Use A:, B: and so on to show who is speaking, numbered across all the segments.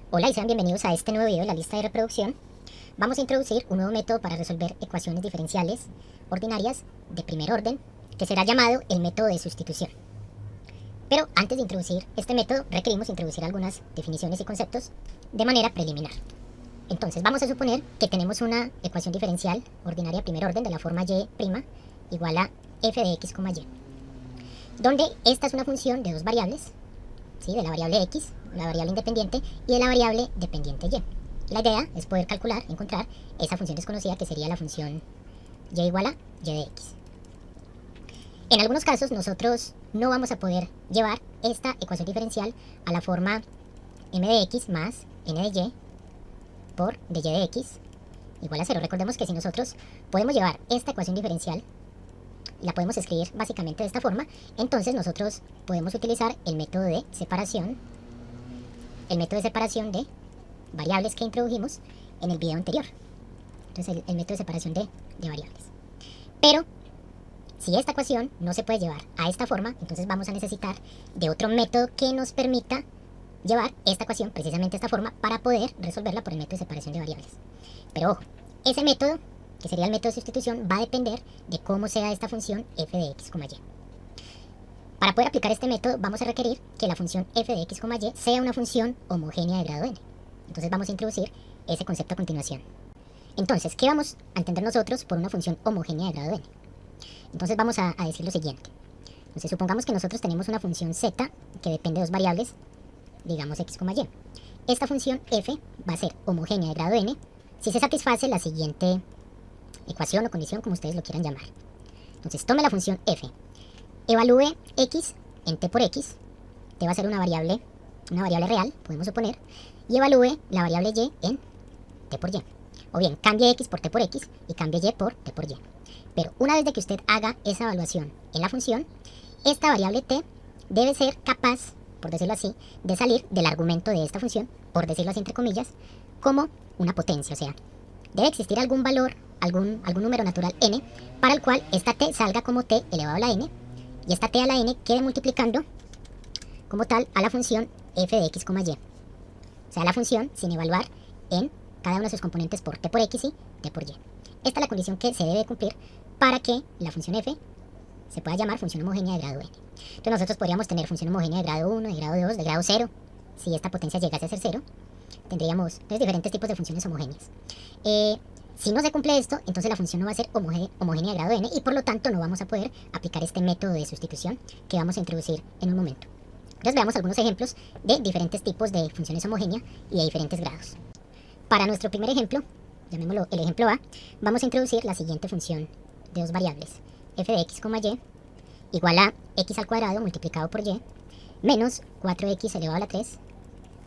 A: Hola y sean bienvenidos a este nuevo video de la lista de reproducción. Vamos a introducir un nuevo método para resolver ecuaciones diferenciales ordinarias de primer orden, que será llamado el método de sustitución. Pero antes de introducir este método, requerimos introducir algunas definiciones y conceptos de manera preliminar. Entonces vamos a suponer que tenemos una ecuación diferencial ordinaria de primer orden de la forma y' igual a f de x, y, donde esta es una función de dos variables, ¿sí? De la variable x, la variable independiente, y de la variable dependiente y. La idea es poder calcular, encontrar esa función desconocida que sería la función y igual a y de x. En algunos casos nosotros no vamos a poder llevar esta ecuación diferencial a la forma m de x más n de y por dy de x igual a 0. Recordemos que si nosotros podemos llevar esta ecuación diferencial, la podemos escribir básicamente de esta forma, entonces nosotros podemos utilizar el método de separación de variables que introdujimos en el video anterior. Entonces el método de separación de variables. Pero si esta ecuación no se puede llevar a esta forma, entonces vamos a necesitar de otro método que nos permita llevar esta ecuación precisamente a esta forma para poder resolverla por el método de separación de variables. Pero ojo, ese método, que sería el método de sustitución, va a depender de cómo sea esta función f de x, y. Para poder aplicar este método vamos a requerir que la función f de x, y sea una función homogénea de grado n. Entonces vamos a introducir ese concepto a continuación. Entonces, ¿qué vamos a entender nosotros por una función homogénea de grado n? Entonces vamos a decir lo siguiente. Entonces supongamos que nosotros tenemos una función z que depende de dos variables, digamos x, y. Esta función f va a ser homogénea de grado n si se satisface la siguiente ecuación o condición, como ustedes lo quieran llamar. Entonces tome la función f, evalúe x en t por x, t va a ser una variable real, podemos suponer, y evalúe la variable y en t por y. O bien, cambie x por t por x y cambie y por t por y. Pero una vez de que usted haga esa evaluación en la función, esta variable t debe ser capaz, por decirlo así, de salir del argumento de esta función, por decirlo así entre comillas, como una potencia. O sea, debe existir algún valor, algún número natural n, para el cual esta t salga como t elevado a la n, y esta t a la n quede multiplicando como tal a la función f de x, y. O sea, la función sin evaluar en cada una de sus componentes por t por x y t por y. Esta es la condición que se debe cumplir para que la función f se pueda llamar función homogénea de grado n. Entonces nosotros podríamos tener función homogénea de grado 1, de grado 2, de grado 0. Si esta potencia llegase a ser 0, tendríamos entonces diferentes tipos de funciones homogéneas. Si no se cumple esto, entonces la función no va a ser homogénea de grado n y por lo tanto no vamos a poder aplicar este método de sustitución que vamos a introducir en un momento. Entonces veamos algunos ejemplos de diferentes tipos de funciones homogéneas y de diferentes grados. Para nuestro primer ejemplo, llamémoslo el ejemplo A, vamos a introducir la siguiente función de dos variables, f de x, y igual a x al cuadrado multiplicado por y menos 4x elevado a la 3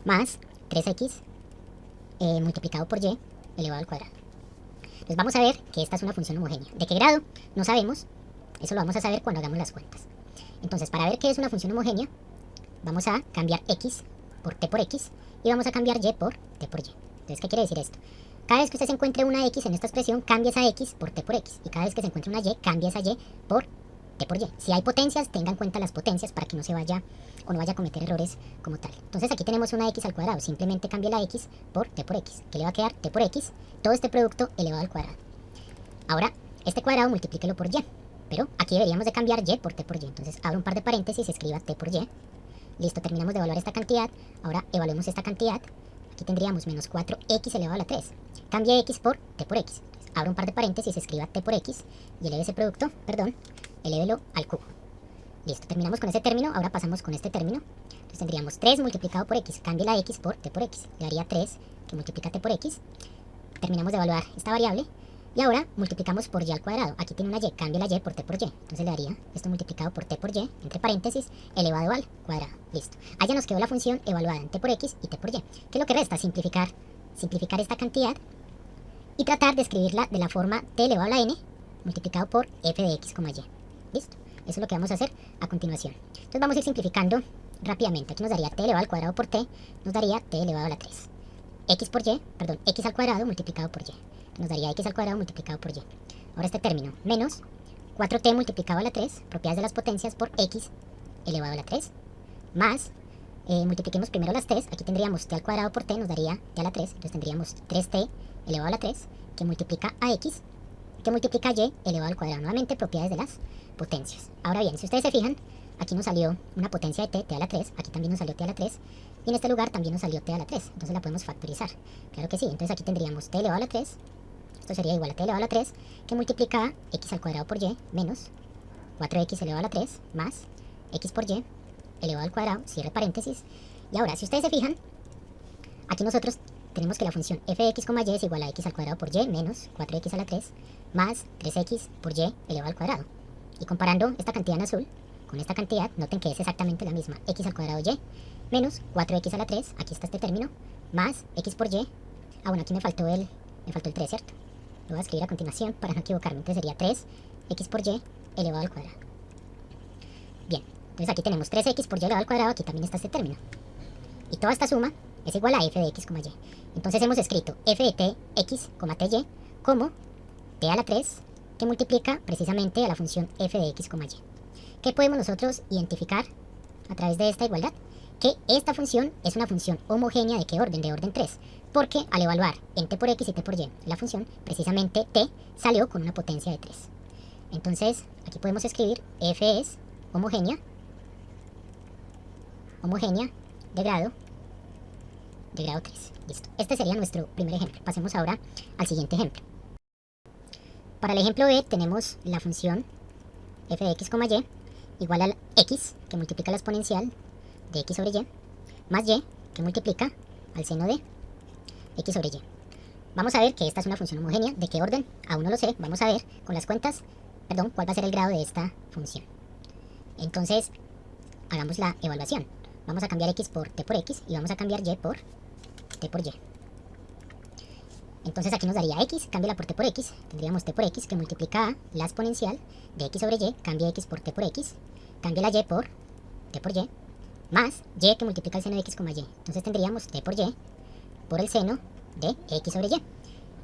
A: más 3x multiplicado por y elevado al cuadrado. Entonces vamos a ver que esta es una función homogénea. ¿De qué grado? No sabemos. Eso lo vamos a saber cuando hagamos las cuentas. Entonces, para ver qué es una función homogénea, vamos a cambiar x por t por x y vamos a cambiar y por t por y. Entonces, ¿qué quiere decir esto? Cada vez que usted se encuentre una x en esta expresión, cambie esa x por t por x. Y cada vez que se encuentre una y, cambie esa y por t por y. Si hay potencias, tenga en cuenta las potencias para que no se vaya o no vaya a cometer errores como tal. Entonces aquí tenemos una x al cuadrado. Simplemente cambie la x por t por x. ¿Qué le va a quedar? T por x. Todo este producto elevado al cuadrado. Ahora, este cuadrado multiplíquelo por y. Pero aquí deberíamos de cambiar y por t por y. Entonces abro un par de paréntesis y escriba t por y. Listo, terminamos de evaluar esta cantidad. Ahora evaluemos esta cantidad. Aquí tendríamos menos 4x elevado a la 3. Cambie x por t por x. Entonces, abro un par de paréntesis, escriba t por x y eleve ese producto, elévelo al cubo. Listo, terminamos con ese término. Ahora pasamos con este término. Entonces tendríamos 3 multiplicado por x. Cambie la x por t por x. Le daría 3 que multiplica t por x. Terminamos de evaluar esta variable. Y ahora multiplicamos por y al cuadrado. Aquí tiene una y, cambie la y por t por y. Entonces le daría esto multiplicado por t por y, entre paréntesis, elevado al cuadrado. Listo. Allá nos quedó la función evaluada en t por x y t por y. ¿Qué es lo que resta? Simplificar esta cantidad y tratar de escribirla de la forma t elevado a la n multiplicado por f de x, y. Listo. Eso es lo que vamos a hacer a continuación. Entonces vamos a ir simplificando rápidamente. Aquí nos daría t elevado al cuadrado por t, nos daría t elevado a la 3. X al cuadrado multiplicado por y. Nos daría x al cuadrado multiplicado por y. Ahora este término, menos 4t multiplicado a la 3, propiedades de las potencias, por x elevado a la 3, más multipliquemos primero las t's. Aquí tendríamos t al cuadrado por t, nos daría t a la 3. Entonces tendríamos 3t elevado a la 3, que multiplica a x, que multiplica a y elevado al cuadrado. Nuevamente, propiedades de las potencias. Ahora bien, si ustedes se fijan, aquí nos salió una potencia de t a la 3. Aquí también nos salió t a la 3. Y en este lugar también nos salió t a la 3. Entonces la podemos factorizar. Claro que sí. Entonces aquí tendríamos t elevado a la 3. Esto sería igual a t elevado a la 3, que multiplica a x al cuadrado por y menos 4x elevado a la 3 más x por y elevado al cuadrado, cierre paréntesis. Y ahora, si ustedes se fijan, aquí nosotros tenemos que la función f de x, y es igual a x al cuadrado por y menos 4x a la 3 más 3x por y elevado al cuadrado. Y comparando esta cantidad en azul con esta cantidad, noten que es exactamente la misma. X al cuadrado y menos 4x a la 3, aquí está este término, más x por y. Ah, bueno, aquí me faltó el 3, ¿cierto? Lo voy a escribir a continuación para no equivocarme. Entonces sería 3x por y elevado al cuadrado. Bien, entonces aquí tenemos 3x por y elevado al cuadrado, aquí también está este término. Y toda esta suma es igual a f de x, y. Entonces hemos escrito f de t, x, ty, como t a la 3, que multiplica precisamente a la función f de x, y. ¿Qué podemos nosotros identificar a través de esta igualdad? Que esta función es una función homogénea. ¿De qué orden? De orden 3. Porque al evaluar en t por x y t por y la función, precisamente t salió con una potencia de 3. Entonces, aquí podemos escribir f es homogénea de grado 3. Listo. Este sería nuestro primer ejemplo. Pasemos ahora al siguiente ejemplo. Para el ejemplo B tenemos la función f de x, y igual al x, que multiplica la exponencial de x sobre y, más y, que multiplica al seno de x sobre y. Vamos a ver que esta es una función homogénea. ¿De qué orden? Aún no lo sé. Vamos a ver con las cuentas, cuál va a ser el grado de esta función. Entonces, hagamos la evaluación. Vamos a cambiar x por t por x y vamos a cambiar y por t por y. Entonces aquí nos daría x, cámbiala por t por x. Tendríamos t por x, que multiplica a la exponencial de x sobre y, cambia x por t por x, cambia la y por t por y, más y, que multiplica el seno de x, y. Entonces tendríamos t por y por el seno de x sobre y.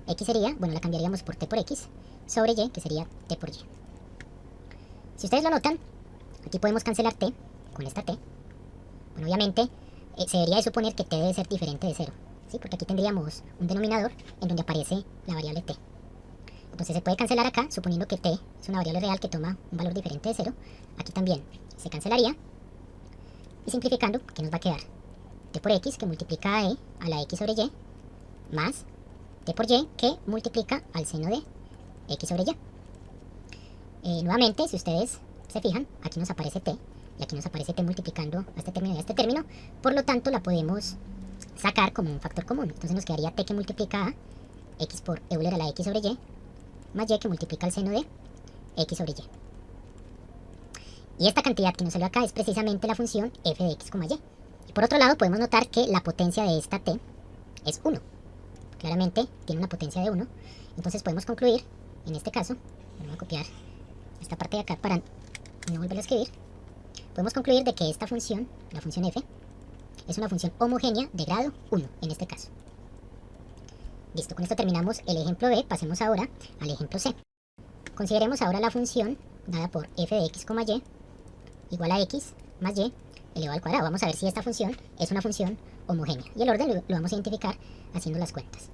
A: X sería, bueno, la cambiaríamos por t por x sobre y, que sería t por y. Si ustedes lo notan, aquí podemos cancelar t con esta t. Bueno, obviamente se debería de suponer que t debe ser diferente de 0, ¿sí? Porque aquí tendríamos un denominador en donde aparece la variable t. Entonces se puede cancelar acá, suponiendo que t es una variable real que toma un valor diferente de 0. Aquí también se cancelaría. Y simplificando, ¿qué nos va a quedar? T por x, que multiplica a e a la x sobre y, más t por y, que multiplica al seno de x sobre y. Nuevamente, si ustedes se fijan, aquí nos aparece t, y aquí nos aparece t multiplicando a este término y a este término. Por lo tanto, la podemos sacar como un factor común. Entonces nos quedaría t, que multiplica a x por Euler a la x sobre y, más y, que multiplica el seno de x sobre y. Y esta cantidad que nos salió acá es precisamente la función f de x, y. Y por otro lado, podemos notar que la potencia de esta t es 1. Claramente tiene una potencia de 1. Entonces podemos concluir, en este caso, voy a copiar esta parte de acá para no volver a escribir. Podemos concluir de que esta función, la función f, es una función homogénea de grado 1, en este caso. Listo, con esto terminamos el ejemplo B. Pasemos ahora al ejemplo C. Consideremos ahora la función dada por f de x, y igual a x más y elevado al cuadrado. Vamos a ver si esta función es una función homogénea. Y el orden lo vamos a identificar haciendo las cuentas.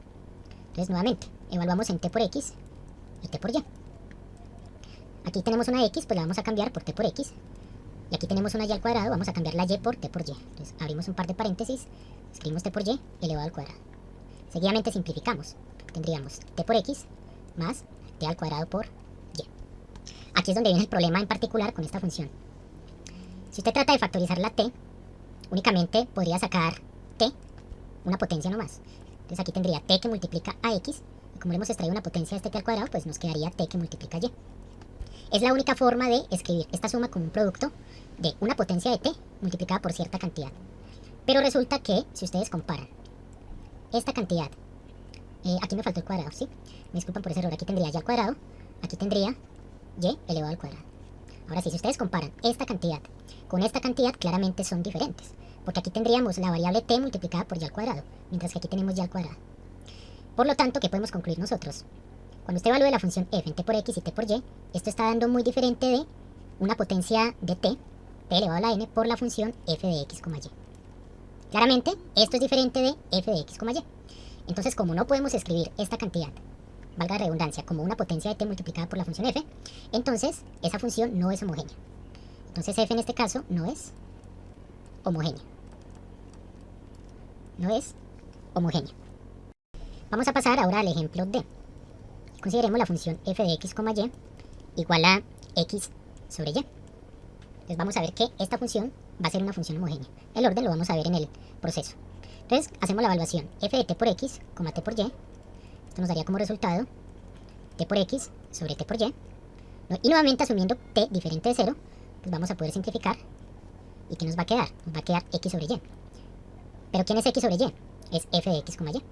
A: Entonces, nuevamente, evaluamos en t por x y t por y. Aquí tenemos una x, pues la vamos a cambiar por t por x. Y aquí tenemos una y al cuadrado, vamos a cambiar la y por t por y. Entonces, abrimos un par de paréntesis, escribimos t por y elevado al cuadrado. Seguidamente simplificamos. Tendríamos t por x más t al cuadrado por y. Aquí es donde viene el problema en particular con esta función. Si usted trata de factorizar la t, únicamente podría sacar t, una potencia nomás. Entonces aquí tendría t, que multiplica a x, y como le hemos extraído una potencia de este t al cuadrado, pues nos quedaría t, que multiplica y. Es la única forma de escribir esta suma como un producto de una potencia de t multiplicada por cierta cantidad. Pero resulta que, si ustedes comparan esta cantidad, aquí me faltó el cuadrado, ¿sí? Me disculpan por ese error. Aquí tendría y al cuadrado, aquí tendría y elevado al cuadrado. Ahora sí, si ustedes comparan esta cantidad con esta cantidad, claramente son diferentes, porque aquí tendríamos la variable t multiplicada por y al cuadrado, mientras que aquí tenemos y al cuadrado. Por lo tanto, ¿qué podemos concluir nosotros? Cuando usted evalúe la función f en t por x y t por y, esto está dando muy diferente de una potencia de t elevado a la n por la función f de x, y. Claramente, esto es diferente de f de x, y. Entonces, como no podemos escribir esta cantidad, valga la redundancia, como una potencia de t multiplicada por la función f, entonces esa función no es homogénea. Entonces f en este caso no es homogénea. No es homogénea. Vamos a pasar ahora al ejemplo D. Consideremos la función f de x, y igual a x sobre y. Entonces vamos a ver que esta función va a ser una función homogénea. El orden lo vamos a ver en el proceso. Entonces hacemos la evaluación f de t por x, t por y. Esto nos daría como resultado t por x sobre t por y. Y nuevamente asumiendo t diferente de 0, pues vamos a poder simplificar. ¿Y qué nos va a quedar? Nos va a quedar x sobre y. ¿Pero quién es x sobre y? Es f de x, y.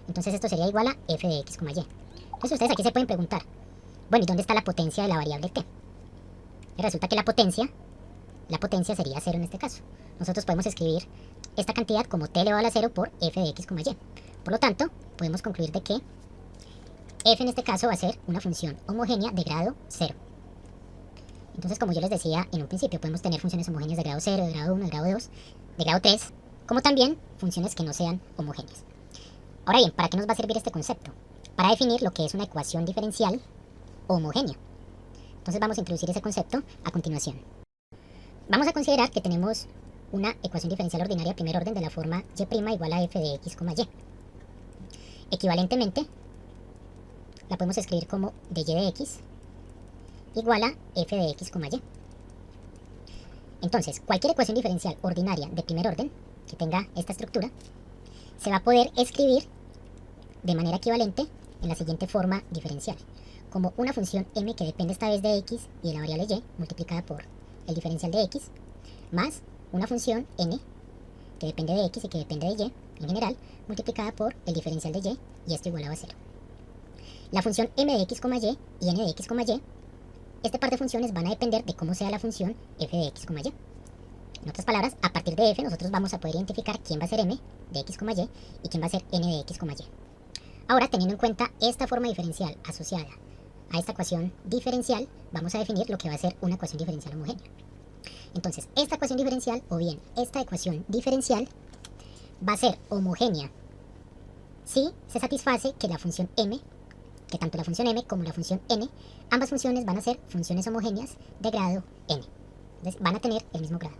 A: Entonces esto sería igual a f de x, y. Entonces ustedes aquí se pueden preguntar, bueno, ¿y dónde está la potencia de la variable t? Y resulta que la potencia sería 0 en este caso. Nosotros podemos escribir esta cantidad como t elevado a la 0 por f de x, y. Por lo tanto, podemos concluir de que f en este caso va a ser una función homogénea de grado 0. Entonces, como yo les decía en un principio, podemos tener funciones homogéneas de grado 0, de grado 1, de grado 2, de grado 3, como también funciones que no sean homogéneas. Ahora bien, ¿para qué nos va a servir este concepto? Para definir lo que es una ecuación diferencial homogénea. Entonces vamos a introducir ese concepto a continuación. Vamos a considerar que tenemos una ecuación diferencial ordinaria primer orden de la forma y' igual a f de x, y. Equivalentemente, la podemos escribir como dy de x igual a f de x, y. Entonces, cualquier ecuación diferencial ordinaria de primer orden que tenga esta estructura se va a poder escribir de manera equivalente en la siguiente forma diferencial, como una función m que depende esta vez de x y de la variable y multiplicada por el diferencial de x, más una función n que depende de x y que depende de y en general, multiplicada por el diferencial de y esto igualado a 0. La función m de x, y n de x, y, este par de funciones van a depender de cómo sea la función f de x, y. En otras palabras, a partir de f nosotros vamos a poder identificar quién va a ser m de x, y quién va a ser n de x, y. Ahora, teniendo en cuenta esta forma diferencial asociada a esta ecuación diferencial, vamos a definir lo que va a ser una ecuación diferencial homogénea. Entonces, esta ecuación diferencial, o bien esta ecuación diferencial, va a ser homogénea si se satisface que la función m, que tanto la función m como la función n, ambas funciones van a ser funciones homogéneas de grado n. Entonces, van a tener el mismo grado.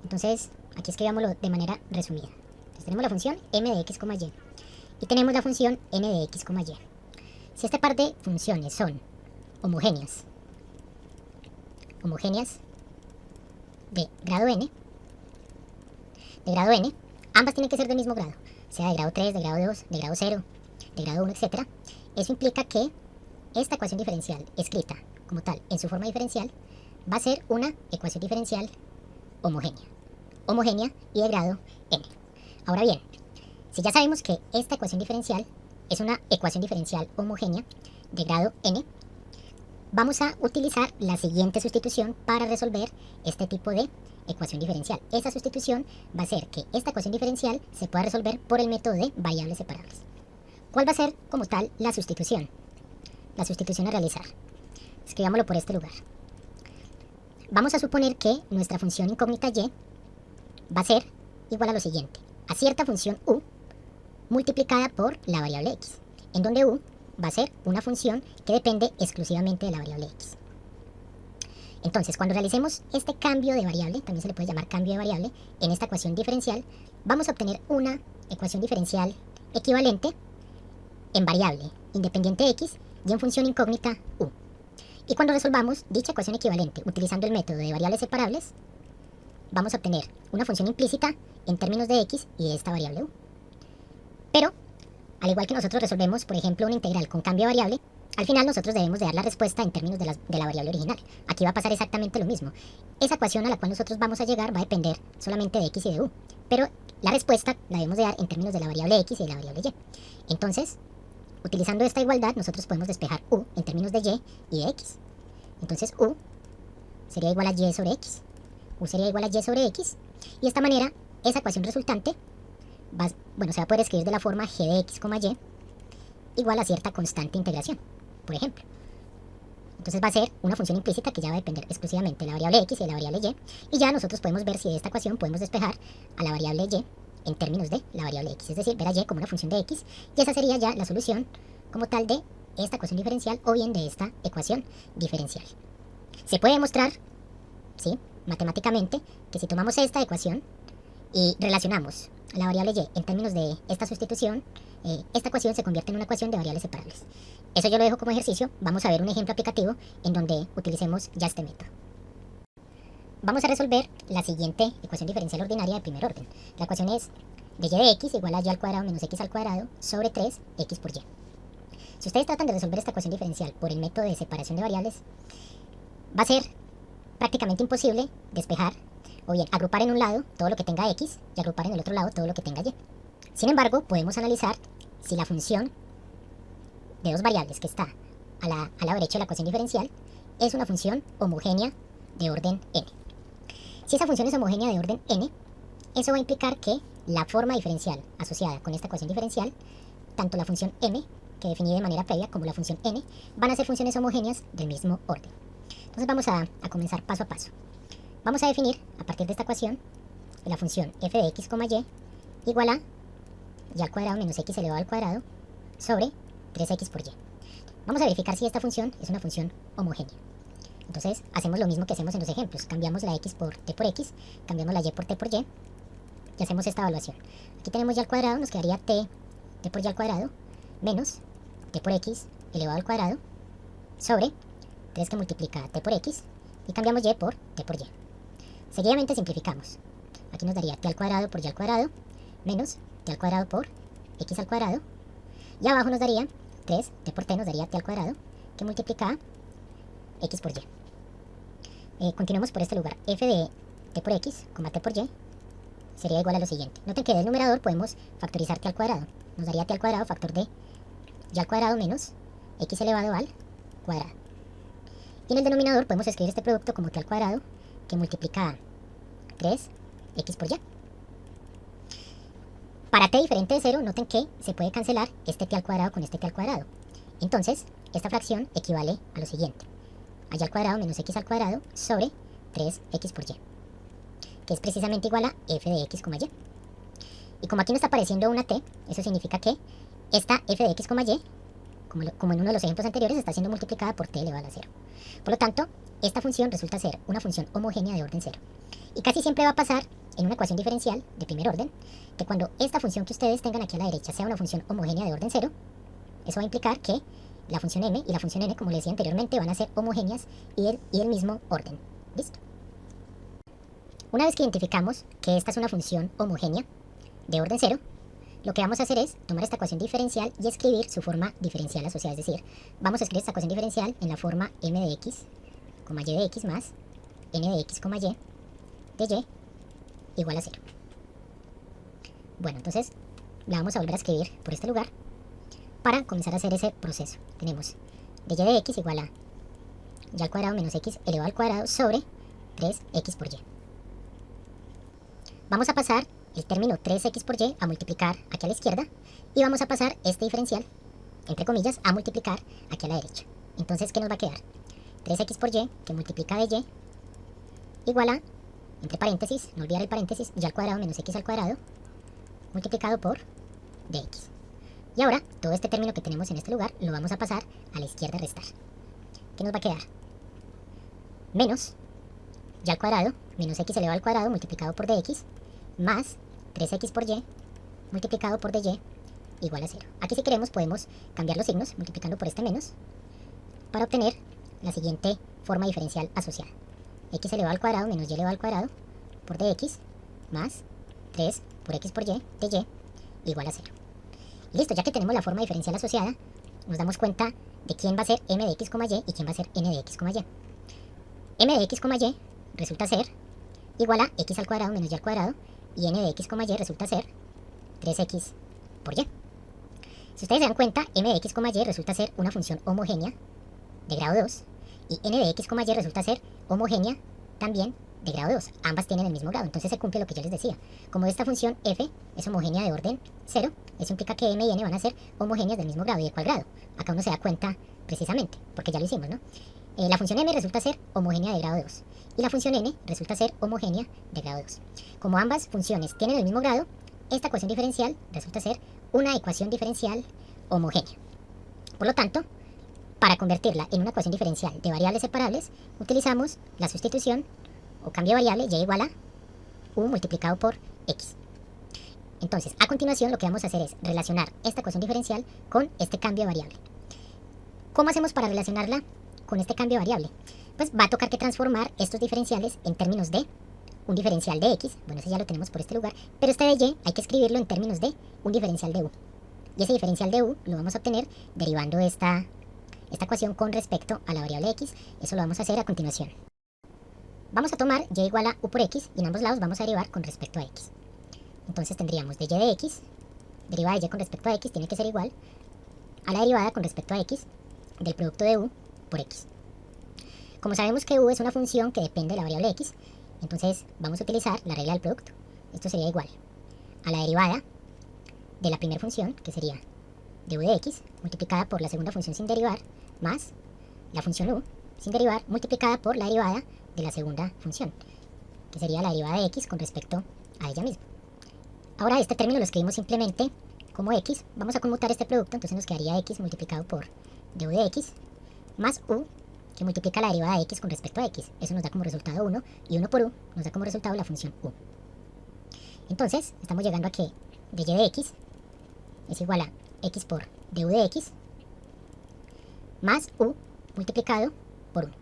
A: Entonces, aquí escribámoslo de manera resumida. Entonces, tenemos la función m de x, y. Y tenemos la función n de x, y. Si este par de funciones son homogéneas de grado n, ambas tienen que ser del mismo grado, sea de grado 3, de grado 2, de grado 0, de grado 1, etc. Eso implica que esta ecuación diferencial, escrita como tal en su forma diferencial, va a ser una ecuación diferencial homogénea y de grado n. Ahora bien, si ya sabemos que esta ecuación diferencial es una ecuación diferencial homogénea de grado n, vamos a utilizar la siguiente sustitución para resolver este tipo de ecuación diferencial. Esa sustitución va a ser que esta ecuación diferencial se pueda resolver por el método de variables separables. ¿Cuál va a ser como tal la sustitución? La sustitución a realizar. Escribámoslo por este lugar. Vamos a suponer que nuestra función incógnita y va a ser igual a lo siguiente: a cierta función u multiplicada por la variable x, en donde u va a ser una función que depende exclusivamente de la variable x. Entonces, cuando realicemos este cambio de variable, también se le puede llamar cambio de variable, en esta ecuación diferencial, vamos a obtener una ecuación diferencial equivalente en variable independiente x y en función incógnita u. Y cuando resolvamos dicha ecuación equivalente utilizando el método de variables separables, vamos a obtener una función implícita en términos de x y de esta variable u. Pero, al igual que nosotros resolvemos, por ejemplo, una integral con cambio de variable, al final nosotros debemos de dar la respuesta en términos de la variable original. Aquí va a pasar exactamente lo mismo. Esa ecuación a la cual nosotros vamos a llegar va a depender solamente de x y de u, pero la respuesta la debemos de dar en términos de la variable x y de la variable y. Entonces, utilizando esta igualdad, nosotros podemos despejar u en términos de y de x. Entonces, u sería igual a y sobre x. U sería igual a y sobre x. Y de esta manera, esa ecuación resultante se va a poder escribir de la forma g de x, y igual a cierta constante integración, por ejemplo. Entonces va a ser una función implícita que ya va a depender exclusivamente de la variable x y de la variable y ya nosotros podemos ver si de esta ecuación podemos despejar a la variable y en términos de la variable x, es decir, ver a y como una función de x, y esa sería ya la solución como tal de esta ecuación diferencial o bien de esta ecuación diferencial. Se puede demostrar, ¿sí?, matemáticamente, que si tomamos esta ecuación y relacionamos la variable y en términos de esta sustitución, esta ecuación se convierte en una ecuación de variables separables. Eso yo lo dejo como ejercicio. Vamos a ver un ejemplo aplicativo en donde utilicemos ya este método. Vamos a resolver la siguiente ecuación diferencial ordinaria de primer orden. La ecuación es de y de x igual a y al cuadrado menos x al cuadrado sobre 3x por y. Si ustedes tratan de resolver esta ecuación diferencial por el método de separación de variables, va a ser prácticamente imposible despejar o bien agrupar en un lado todo lo que tenga x y agrupar en el otro lado todo lo que tenga y. Sin embargo, podemos analizar si la función de dos variables que está a la derecha de la ecuación diferencial es una función homogénea de orden n. Si esa función es homogénea de orden n, eso va a implicar que la forma diferencial asociada con esta ecuación diferencial, tanto la función m, que definí de manera previa, como la función n, van a ser funciones homogéneas del mismo orden. Entonces vamos a comenzar paso a paso. Vamos a definir, a partir de esta ecuación, la función f de x, y igual a y al cuadrado menos x elevado al cuadrado sobre 3x por y. Vamos a verificar si esta función es una función homogénea. Entonces hacemos lo mismo que hacemos en los ejemplos. Cambiamos la x por t por x, cambiamos la y por t por y, y hacemos esta evaluación. Aquí tenemos y al cuadrado, nos quedaría t por y al cuadrado, menos t por x elevado al cuadrado, sobre 3 que multiplica t por x, y cambiamos y por t por y. Seguidamente simplificamos. Aquí nos daría t al cuadrado por y al cuadrado, menos t al cuadrado por x al cuadrado, y abajo nos daría 3, t por t nos daría t al cuadrado, que multiplica x por y. Continuemos por este lugar. F de t por x, t por y, sería igual a lo siguiente. Noten que del numerador podemos factorizar t al cuadrado. Nos daría t al cuadrado factor de y al cuadrado menos x elevado al cuadrado. Y en el denominador podemos escribir este producto como t al cuadrado, que multiplica 3x por y. Para t diferente de 0, noten que se puede cancelar este t al cuadrado con este t al cuadrado. Entonces, esta fracción equivale a lo siguiente. A y al cuadrado menos x al cuadrado sobre 3x por y, que es precisamente igual a f de x, y. Y como aquí no está apareciendo una t, eso significa que esta f de x, y, como en uno de los ejemplos anteriores, está siendo multiplicada por t elevado a 0. Por lo tanto, esta función resulta ser una función homogénea de orden 0. Y casi siempre va a pasar en una ecuación diferencial de primer orden, que cuando esta función que ustedes tengan aquí a la derecha sea una función homogénea de orden 0, eso va a implicar que la función m y la función n, como les decía anteriormente, van a ser homogéneas y del mismo orden. ¿Listo? Una vez que identificamos que esta es una función homogénea de orden 0, lo que vamos a hacer es tomar esta ecuación diferencial y escribir su forma diferencial asociada. Es decir, vamos a escribir esta ecuación diferencial en la forma m de x, y de x más n de x, y de y igual a 0. Bueno, entonces la vamos a volver a escribir por este lugar para comenzar a hacer ese proceso. Tenemos de y de x igual a y al cuadrado menos x elevado al cuadrado sobre 3x por y. Vamos a pasar el término 3x por y a multiplicar aquí a la izquierda, y vamos a pasar este diferencial, entre comillas, a multiplicar aquí a la derecha. Entonces, ¿qué nos va a quedar? 3x por y, que multiplica de y, igual a, entre paréntesis, no olvidar el paréntesis, y al cuadrado menos x al cuadrado, multiplicado por dx. Y ahora, todo este término que tenemos en este lugar, lo vamos a pasar a la izquierda a restar. ¿Qué nos va a quedar? Menos y al cuadrado menos x elevado al cuadrado multiplicado por dx, más 3x por y multiplicado por dy igual a 0. Aquí, si queremos, podemos cambiar los signos multiplicando por este menos para obtener la siguiente forma diferencial asociada. X elevado al cuadrado menos y elevado al cuadrado por dx más 3 por x por y de y igual a 0. Y listo, ya que tenemos la forma diferencial asociada, nos damos cuenta de quién va a ser m de x, y y quién va a ser n de x, y. M de x, y resulta ser igual a x al cuadrado menos y al cuadrado, y n de x, y resulta ser 3x por y. Si ustedes se dan cuenta, m de x, y resulta ser una función homogénea de grado 2, y n de x, y resulta ser homogénea también de grado 2. Ambas tienen el mismo grado, entonces se cumple lo que yo les decía. Como esta función f es homogénea de orden 0, eso implica que m y n van a ser homogéneas del mismo grado. ¿Y de cuál grado? Acá uno se da cuenta precisamente, porque ya lo hicimos, ¿no? La función m resulta ser homogénea de grado 2, y la función n resulta ser homogénea de grado 2. Como ambas funciones tienen el mismo grado, esta ecuación diferencial resulta ser una ecuación diferencial homogénea. Por lo tanto, para convertirla en una ecuación diferencial de variables separables, utilizamos la sustitución o cambio de variable y igual a u multiplicado por x. Entonces, a continuación lo que vamos a hacer es relacionar esta ecuación diferencial con este cambio de variable. ¿Cómo hacemos para relacionarla con este cambio de variable? Pues va a tocar que transformar estos diferenciales en términos de un diferencial de x, bueno, ese ya lo tenemos por este lugar, pero este de y hay que escribirlo en términos de un diferencial de u. Y ese diferencial de u lo vamos a obtener derivando esta ecuación con respecto a la variable x. Eso lo vamos a hacer a continuación. Vamos a tomar y igual a u por x y en ambos lados vamos a derivar con respecto a x. Entonces tendríamos de y de x, derivada de y con respecto a x tiene que ser igual a la derivada con respecto a x del producto de u por x. Como sabemos que u es una función que depende de la variable x, entonces vamos a utilizar la regla del producto. Esto sería igual a la derivada de la primera función, que sería de u de x, multiplicada por la segunda función sin derivar, más la función u sin derivar, multiplicada por la derivada de la segunda función, que sería la derivada de x con respecto a ella misma. Ahora este término lo escribimos simplemente como x, vamos a conmutar este producto, entonces nos quedaría x multiplicado por de u de x, más u, que multiplica la derivada de x con respecto a x. Eso nos da como resultado 1, y 1 por u nos da como resultado la función u. Entonces, estamos llegando a que de y de x es igual a x por du de x, más u multiplicado por 1.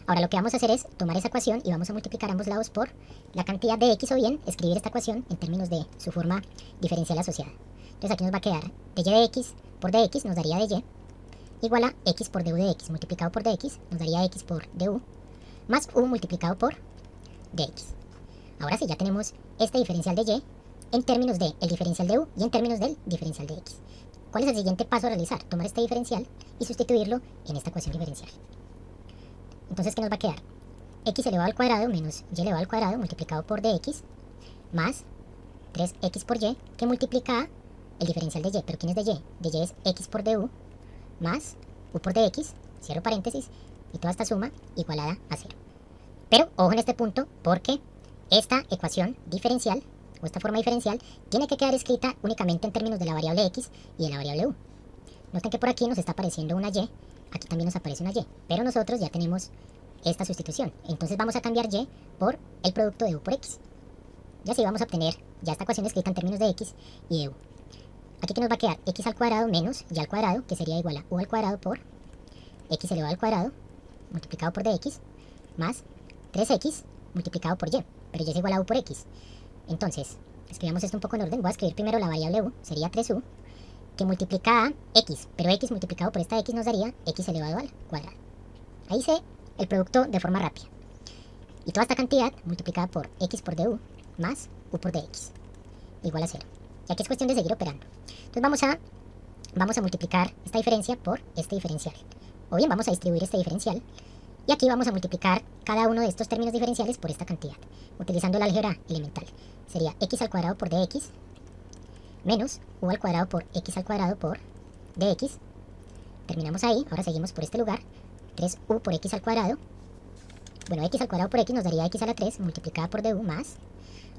A: Ahora lo que vamos a hacer es tomar esa ecuación y vamos a multiplicar ambos lados por la cantidad de x, o bien escribir esta ecuación en términos de su forma diferencial asociada. Entonces aquí nos va a quedar de y de x por dx nos daría de y, igual a x por du de x multiplicado por dx nos daría x por du, más u multiplicado por dx. Ahora sí, ya tenemos este diferencial de y en términos del diferencial de u y en términos del diferencial de x. ¿Cuál es el siguiente paso a realizar? Tomar este diferencial y sustituirlo en esta ecuación diferencial. Entonces, ¿qué nos va a quedar? X elevado al cuadrado menos y elevado al cuadrado multiplicado por dx más 3x por y, que multiplica el diferencial de y. ¿Pero quién es de y? De y es x por du más u por dx, cierro paréntesis, y toda esta suma igualada a 0. Pero ojo en este punto, porque esta ecuación diferencial o esta forma diferencial tiene que quedar escrita únicamente en términos de la variable x y de la variable u. Noten que por aquí nos está apareciendo una y, aquí también nos aparece una y, pero nosotros ya tenemos esta sustitución. Entonces vamos a cambiar y por el producto de u por x. Y así vamos a obtener ya esta ecuación escrita en términos de x y de u. Aquí que nos va a quedar x al cuadrado menos y al cuadrado, que sería igual a u al cuadrado por x elevado al cuadrado multiplicado por dx más 3x multiplicado por y, pero y es igual a u por x. Entonces, escribamos esto un poco en orden. Voy a escribir primero la variable u, sería 3u, que multiplica a x, pero x multiplicado por esta x nos daría x elevado al cuadrado. Ahí hice el producto de forma rápida. Y toda esta cantidad multiplicada por x por du más u por dx igual a 0. Y aquí es cuestión de seguir operando. Entonces vamos a multiplicar esta diferencia por este diferencial. O bien vamos a distribuir este diferencial. Y aquí vamos a multiplicar cada uno de estos términos diferenciales por esta cantidad, utilizando el álgebra elemental. Sería x al cuadrado por dx menos u al cuadrado por x al cuadrado por dx. Terminamos ahí, ahora seguimos por este lugar. 3u por x al cuadrado. Bueno, x al cuadrado por x nos daría x a la 3 multiplicada por du más.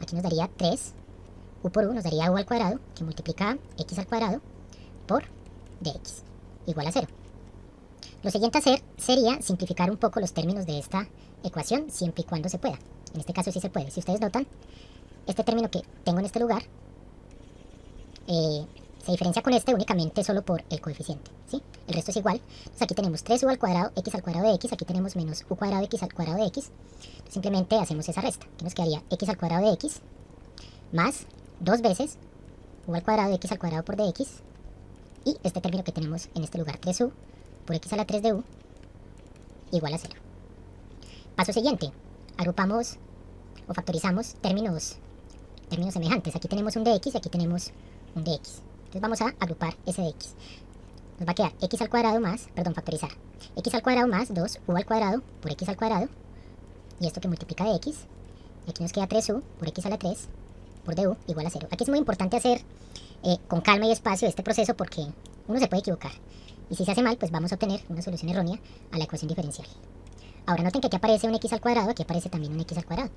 A: Aquí nos daría 3. U por u nos daría u al cuadrado, que multiplica x al cuadrado por dx igual a 0. Lo siguiente a hacer sería simplificar un poco los términos de esta ecuación, siempre y cuando se pueda. En este caso sí se puede. Si ustedes notan, este término que tengo en este lugar se diferencia con este únicamente solo por el coeficiente, ¿sí? El resto es igual. Entonces aquí tenemos 3u al cuadrado, x al cuadrado de x, aquí tenemos menos u cuadrado x al cuadrado de x. Simplemente hacemos esa resta, que nos quedaría x al cuadrado de x más 2 veces u al cuadrado de x al cuadrado por dx, y este término que tenemos en este lugar, 3u por x a la 3 de u igual a 0. Paso siguiente, agrupamos o factorizamos términos semejantes. Aquí tenemos un dx y aquí tenemos un dx. Entonces vamos a agrupar ese dx. Nos va a quedar x al cuadrado más, perdón, factorizar, x al cuadrado más 2u al cuadrado por x al cuadrado, y esto que multiplica de x, y aquí nos queda 3u por x a la 3 por du igual a 0. Aquí es muy importante hacer con calma y espacio este proceso, porque uno se puede equivocar, y si se hace mal, pues vamos a obtener una solución errónea a la ecuación diferencial. Ahora noten que aquí aparece un x al cuadrado, aquí aparece también un x al cuadrado.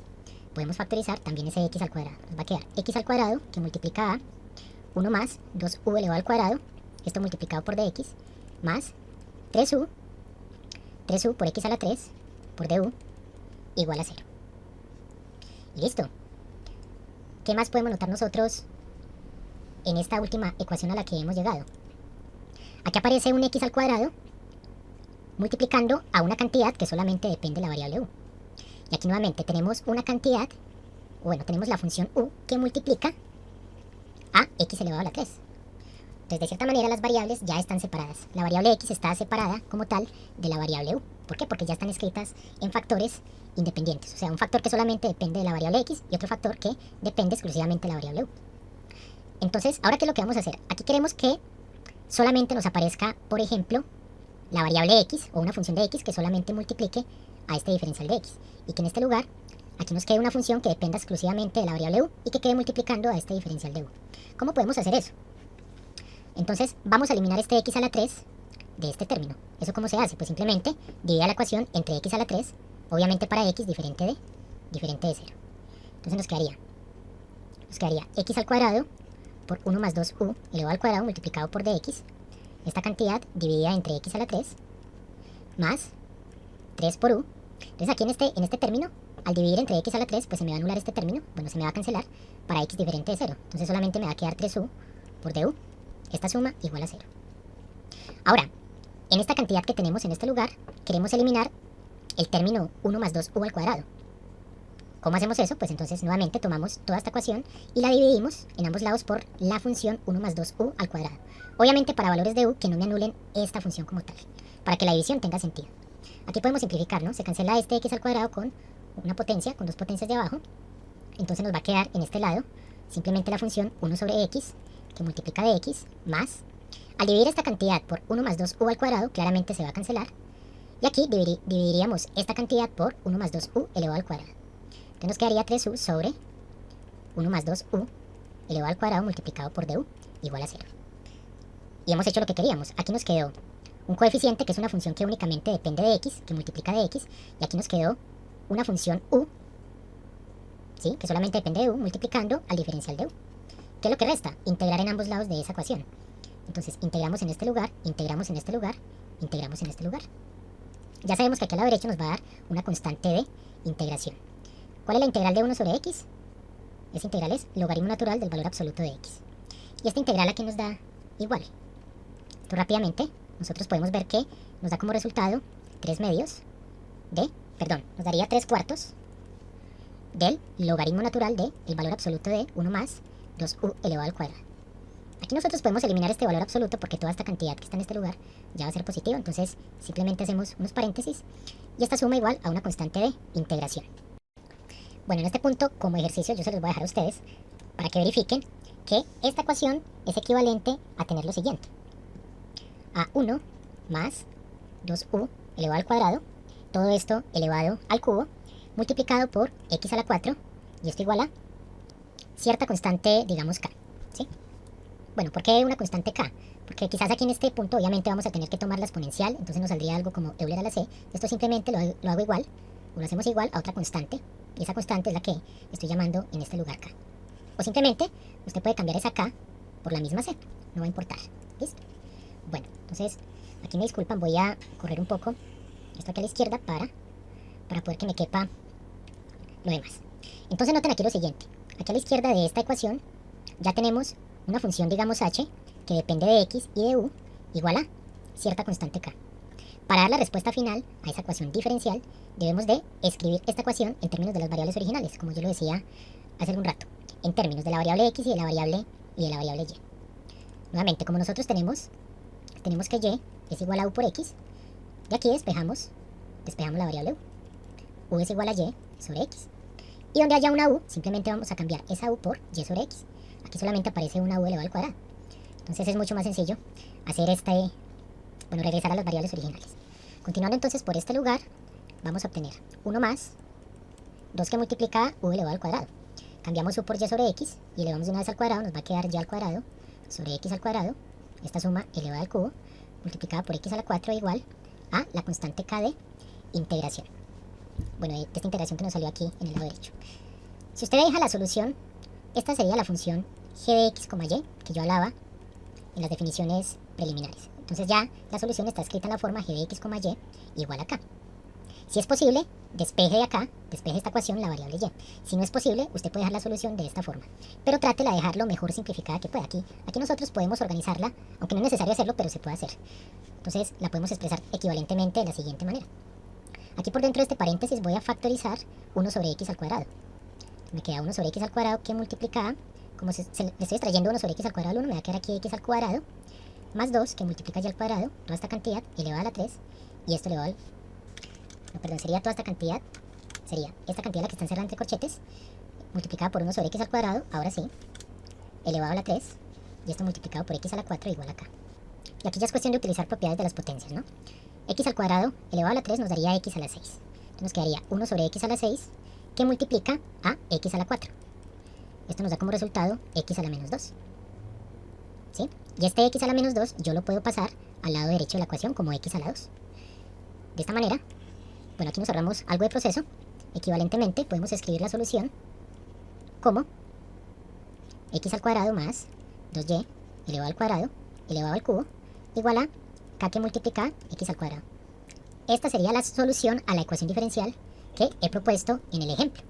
A: podemos factorizar también ese x al cuadrado. Nos va a quedar x al cuadrado que multiplica a 1 más 2u elevado al cuadrado, esto multiplicado por dx, más 3u por x a la 3 por du igual a 0. Y listo. ¿Qué más podemos notar nosotros en esta última ecuación a la que hemos llegado? Aquí aparece un x al cuadrado multiplicando a una cantidad que solamente depende de la variable u. Y aquí nuevamente tenemos una cantidad, bueno, tenemos la función u que multiplica a x elevado a la 3. Entonces, de cierta manera, las variables ya están separadas. La variable x está separada como tal de la variable u. ¿Por qué? Porque ya están escritas en factores independientes. O sea, un factor que solamente depende de la variable x y otro factor que depende exclusivamente de la variable u. Entonces, ¿ahora qué es lo que vamos a hacer? Aquí queremos que solamente nos aparezca, por ejemplo, la variable x o una función de x que solamente multiplique a este diferencial de x. Y que en este lugar, aquí nos quede una función que dependa exclusivamente de la variable u y que quede multiplicando a este diferencial de u. ¿Cómo podemos hacer eso? Entonces, vamos a eliminar este x a la 3 de este término. ¿Eso cómo se hace? Pues simplemente divide la ecuación entre x a la 3, obviamente para x diferente de 0. Entonces nos quedaría x al cuadrado por 1 más 2u elevado al cuadrado multiplicado por dx, esta cantidad dividida entre x a la 3, más 3 por u. Entonces aquí en este término, al dividir entre x a la 3, pues se me va a anular este término, bueno, se me va a cancelar para x diferente de 0. Entonces solamente me va a quedar 3u por du, esta suma igual a 0. Ahora, en esta cantidad que tenemos en este lugar, queremos eliminar el término 1 más 2u al cuadrado. ¿Cómo hacemos eso? Pues entonces nuevamente tomamos toda esta ecuación y la dividimos en ambos lados por la función 1 más 2u al cuadrado. Obviamente para valores de u que no me anulen esta función como tal, para que la división tenga sentido. Aquí podemos simplificar, ¿no? Se cancela este x al cuadrado con una potencia, con dos potencias de abajo. Entonces nos va a quedar en este lado simplemente la función 1 sobre x, que multiplica de x, más, al dividir esta cantidad por 1 más 2u al cuadrado, claramente se va a cancelar. Y aquí dividiríamos esta cantidad por 1 más 2u elevado al cuadrado. Entonces nos quedaría 3u sobre 1 más 2u elevado al cuadrado multiplicado por du igual a 0. Y hemos hecho lo que queríamos. Aquí nos quedó un coeficiente que es una función que únicamente depende de x, que multiplica de x, y aquí nos quedó una función u, ¿sí? Que solamente depende de u, multiplicando al diferencial de u. ¿Qué es lo que resta? Integrar en ambos lados de esa ecuación. Entonces integramos en este lugar, integramos en este lugar, integramos en este lugar. Ya sabemos que aquí a la derecha nos va a dar una constante de integración. ¿Cuál es la integral de 1 sobre x? Esa integral es logaritmo natural del valor absoluto de x. Y esta integral aquí nos da igual. Esto rápidamente, nosotros podemos ver que nos da como resultado 3 medios nos daría 3 cuartos del logaritmo natural del valor absoluto de 1 más 2u elevado al cuadrado. Aquí nosotros podemos eliminar este valor absoluto porque toda esta cantidad que está en este lugar ya va a ser positiva, entonces simplemente hacemos unos paréntesis y esta suma igual a una constante de integración. Bueno, en este punto, como ejercicio, yo se los voy a dejar a ustedes para que verifiquen que esta ecuación es equivalente a tener lo siguiente. A 1 más 2u elevado al cuadrado, todo esto elevado al cubo, multiplicado por x a la 4, y esto igual a cierta constante, digamos k, ¿sí? Bueno, ¿por qué una constante k? Porque quizás aquí en este punto obviamente vamos a tener que tomar la exponencial, entonces nos saldría algo como Euler a la c. Esto simplemente lo hago igual, o lo hacemos igual a otra constante, y esa constante es la que estoy llamando en este lugar k. O simplemente usted puede cambiar esa k por la misma c, no va a importar, ¿listo? Bueno, entonces aquí me disculpan, voy a correr un poco esto aquí a la izquierda para poder que me quepa lo demás. Entonces noten aquí lo siguiente, aquí a la izquierda de esta ecuación ya tenemos una función, digamos h, que depende de x y de u, igual a cierta constante k. Para dar la respuesta final a esa ecuación diferencial, debemos de escribir esta ecuación en términos de las variables originales, como yo lo decía hace algún rato, en términos de la variable x y de la variable y. Nuevamente, como nosotros tenemos que y es igual a u por x, y aquí despejamos la variable u. U es igual a y sobre x. Y donde haya una u, simplemente vamos a cambiar esa u por y sobre x. Aquí solamente aparece una u elevado al cuadrado. Entonces es mucho más sencillo hacer regresar a las variables originales. Continuando entonces por este lugar, vamos a obtener 1 más 2 que multiplica u elevado al cuadrado. Cambiamos u por y sobre x y elevamos de una vez al cuadrado, nos va a quedar y al cuadrado sobre x al cuadrado, esta suma elevada al cubo, multiplicada por x a la 4 igual a la constante k de integración. Bueno, de esta integración que nos salió aquí en el lado derecho. Si usted deja la solución, esta sería la función g de x, y, que yo hablaba en las definiciones preliminares. Entonces ya la solución está escrita en la forma g de x, y igual acá. Si es posible, despeje de acá, despeje esta ecuación la variable y. Si no es posible, usted puede dejar la solución de esta forma. Pero trátela de dejar lo mejor simplificada que pueda. Aquí nosotros podemos organizarla, aunque no es necesario hacerlo, pero se puede hacer. Entonces la podemos expresar equivalentemente de la siguiente manera. Aquí por dentro de este paréntesis voy a factorizar 1 sobre x al cuadrado. Me queda 1 sobre x al cuadrado que multiplicada, como le estoy extrayendo 1 sobre x al cuadrado al 1, me va a quedar aquí x al cuadrado, más 2 que multiplica y al cuadrado, toda esta cantidad elevada a la 3, y esto elevado al... No, perdón, sería toda esta cantidad, sería esta cantidad la que está encerrada entre corchetes, multiplicada por 1 sobre x al cuadrado, ahora sí, elevado a la 3, y esto multiplicado por x a la 4 igual acá. Y aquí ya es cuestión de utilizar propiedades de las potencias, ¿no? X al cuadrado elevado a la 3 nos daría x a la 6. Entonces nos quedaría 1 sobre x a la 6 que multiplica a x a la 4. Esto nos da como resultado x a la menos 2. ¿Sí? Y este x a la menos 2 yo lo puedo pasar al lado derecho de la ecuación como x a la 2. De esta manera, bueno, aquí nos ahorramos algo de proceso. Equivalentemente podemos escribir la solución como x al cuadrado más 2y elevado al cuadrado elevado al cubo igual a k que multiplica x al cuadrado. Esta sería la solución a la ecuación diferencial que he propuesto en el ejemplo.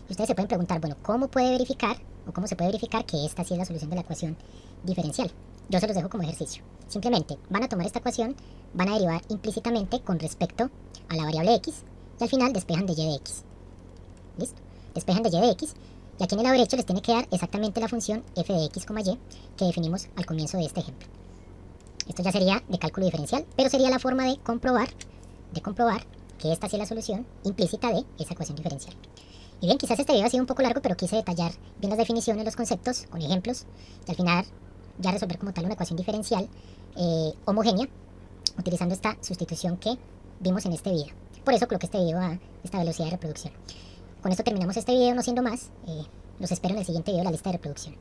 A: Y ustedes se pueden preguntar, bueno, ¿cómo puede verificar o cómo se puede verificar que esta sí es la solución de la ecuación diferencial? Yo se los dejo como ejercicio. Simplemente van a tomar esta ecuación, van a derivar implícitamente con respecto a la variable x y al final despejan de y de x. ¿Listo? Despejan de y de x y aquí en el lado derecho les tiene que dar exactamente la función f de x, y que definimos al comienzo de este ejemplo. Esto ya sería de cálculo diferencial, pero sería la forma de comprobar que esta sí es la solución implícita de esa ecuación diferencial. Y bien, quizás este video ha sido un poco largo, pero quise detallar bien las definiciones, los conceptos, con ejemplos, y al final ya resolver como tal una ecuación diferencial homogénea, utilizando esta sustitución que vimos en este video. Por eso coloqué este video a esta velocidad de reproducción. Con esto terminamos este video, no siendo más. Los espero en el siguiente video de la lista de reproducción.